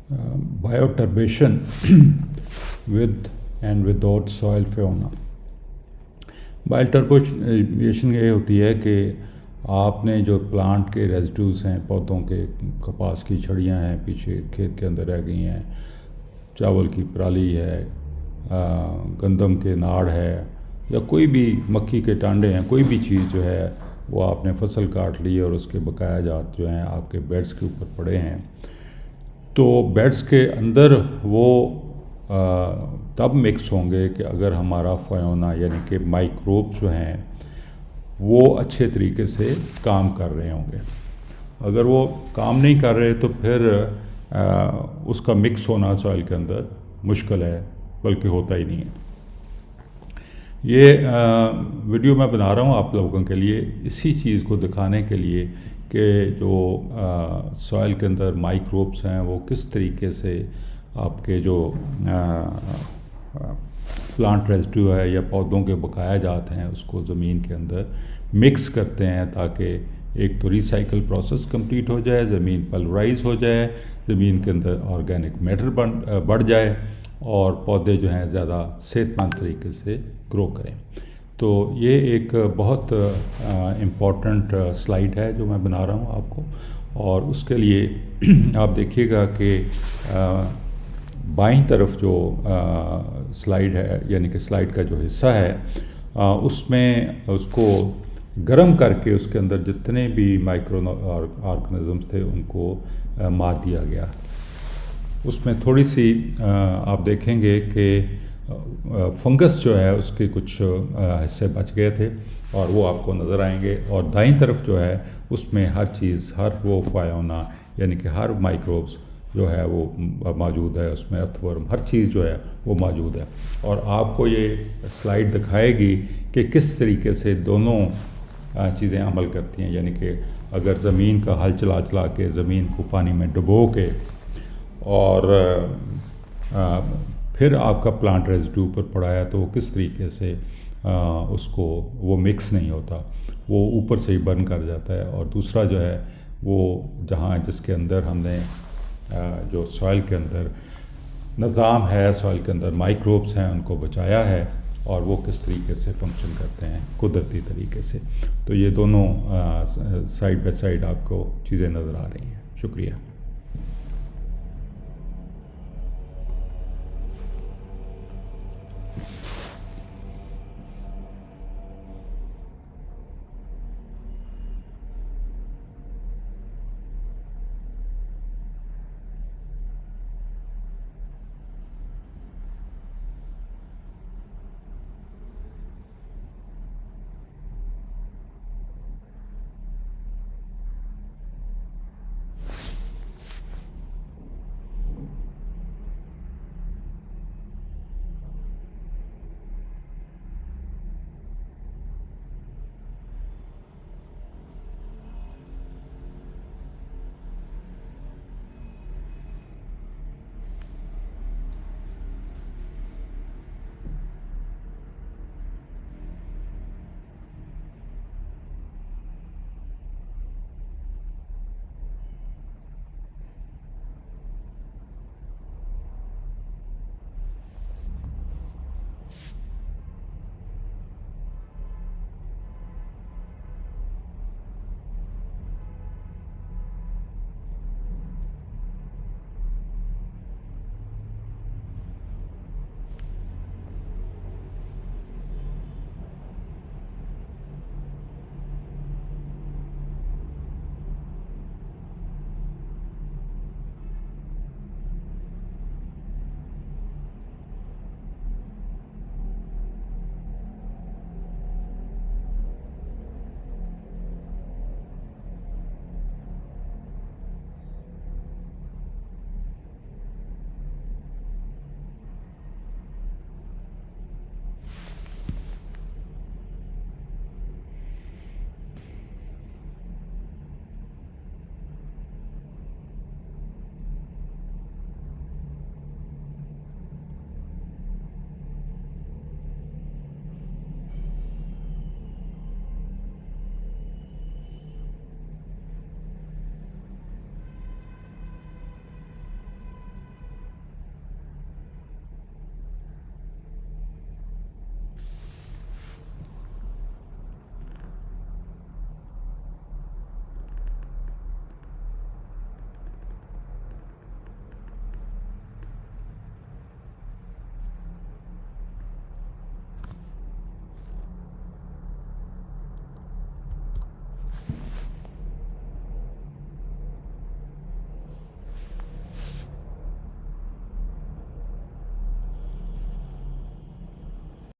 बायोटर्बेशन with and without soil फेना। बायोटर्बेशन ये होती है कि आपने जो प्लांट के रेजिड्यूज हैं, पौधों के, कपास की छड़ियाँ हैं पीछे खेत के अंदर रह गई हैं, चावल की पराली है, गंदम के नाड़ है, या कोई भी मक्खी के टांडे हैं, कोई भी चीज़ जो है वो आपने फसल काट ली और उसके बकाया जात जो हैं आपके बेड्स के ऊपर पड़े हैं, तो बेड्स के अंदर वो तब मिक्स होंगे कि अगर हमारा फायोना यानी कि माइक्रोब जो हैं वो अच्छे तरीके से काम कर रहे होंगे। अगर वो काम नहीं कर रहे तो फिर उसका मिक्स होना सॉइल के अंदर मुश्किल है, बल्कि होता ही नहीं है। ये वीडियो मैं बना रहा हूँ आप लोगों के लिए इसी चीज़ को दिखाने के लिए कि जो सॉइल के अंदर माइक्रोब्स हैं वो किस तरीके से आपके जो प्लांट रेजिड्यू है या पौधों के बकाया जात हैं उसको ज़मीन के अंदर मिक्स करते हैं, ताकि एक तो रिसाइकल प्रोसेस कंप्लीट हो जाए, ज़मीन पल्वराइज हो जाए, ज़मीन के अंदर ऑर्गेनिक मैटर बढ़ जाए और पौधे जो हैं ज़्यादा सेहतमंद तरीके से ग्रो करें। तो ये एक बहुत इम्पॉर्टेंट स्लाइड है जो मैं बना रहा हूँ आपको, और उसके लिए आप देखिएगा कि बाईं तरफ जो स्लाइड है, यानी कि स्लाइड का जो हिस्सा है, उसमें उसको गर्म करके उसके अंदर जितने भी माइक्रो ऑर्गेनिज़म्स थे उनको मार दिया गया। उसमें थोड़ी सी आप देखेंगे कि फंगस जो है उसके कुछ हिस्से बच गए थे और वो आपको नज़र आएंगे, और दाईं तरफ जो है उसमें हर चीज़, हर वो फायोना यानी कि हर माइक्रोब्स जो है वो मौजूद है, उसमें अर्थवर्म, हर चीज़ जो है वो मौजूद है। और आपको ये स्लाइड दिखाएगी कि किस तरीके से दोनों चीज़ें अमल करती हैं, यानी कि अगर ज़मीन का हल चला चला के ज़मीन को पानी में डुबो के और फिर आपका प्लांट रेजिड्यू पर पड़ा है तो वो किस तरीके से उसको वो मिक्स नहीं होता, वो ऊपर से ही बर्न कर जाता है। और दूसरा जो है वो जहाँ जिसके अंदर हमने जो सॉइल के अंदर निज़ाम है, सॉइल के अंदर माइक्रोब्स हैं उनको बचाया है, और वो किस तरीके से फंक्शन करते हैं कुदरती तरीके से। तो ये दोनों साइड बाय साइड आपको चीज़ें नज़र आ रही हैं। शुक्रिया।